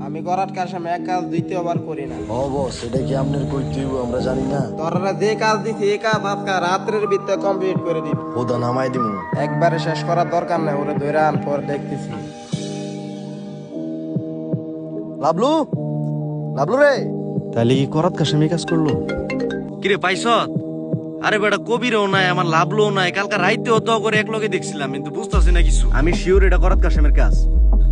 আমি করার কাশামে এক কাজ দ্বিতীয়বার করি না। ও বস, এটা কি আপনার কইতে হইব? আমরা জানি না। তোরা যে কাজ দিছি এই কাজ আজকে রাত্রের ভিতরে কমপ্লিট করে দিবি। খোদা নামাই দিমু। একবারে শেষ করার দরকার নাই, ওরে ধরে আন, পর দেখতেছি। লাবলু, লাবলু রে। তাহলে কি করাত কাশামি কাজ করলো? কিরে পাইছত? আরে বেটা কবিরও নাই, আমার লাভলও নাই। কালকা রাইতেও তো করে এক লগে দেখছিলাম, কিন্তু বুঝতেছি না কিছু। আমি শিওর এটা করাত কাশেমের কাজ।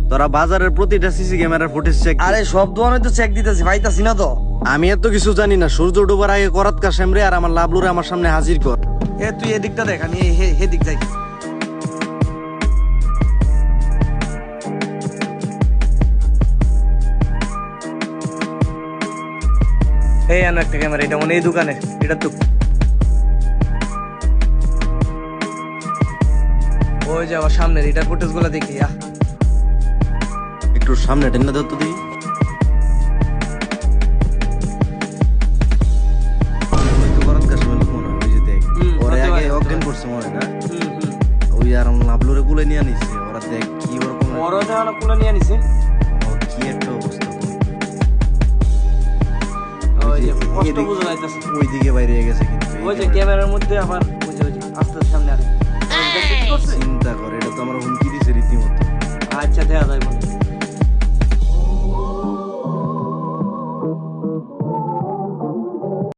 তোরা বাজারের প্রতিটা সিসি ক্যামেরার ফুটেজ চেক। আরে সব দোকানে তো চেক দিতেছি, পাইতাছি না তো। আমি এত কিছু জানি না। সূর্য ডোবার আগে করাত কাশেম রে আর আমার লাভলুরে আমার সামনে হাজির কর। এ তুই এদিকটা দেখ, আমি হে দিক যাই। এই আনো একটা ক্যামেরা, এটা মনে এই দোকানে, এটা তো ওই যে আমার সামনের এটার ফুটেজ গুলা দেখি। একটু সামনে টেনে দাও তো দেখি। ওই তো করাত কাশেমের লোক মনে হয়, ওই যে দেখ। ওরে হতে আগে পারে, অজ্ঞান করছে মনে হয় না? ওই আর আমার লাভলুরে গুলে নিয়ে নিছে। ওরা দেখ কি ওরকম বড় জানা কুলা নিয়ে নিছে। কি একটা অবস্থা। ওই যে কষ্ট বুঝা যাইতাছে। ওই দিকে বাইরে গেছে কিন্তু ওই যে ক্যামেরার মধ্যে আবার ওই যে আস্তে সামনে আরে চিন্তা করে, এটা তো আমার হুমকি দিছে রীতিমতো। আচ্ছা দেখা যায় বলে।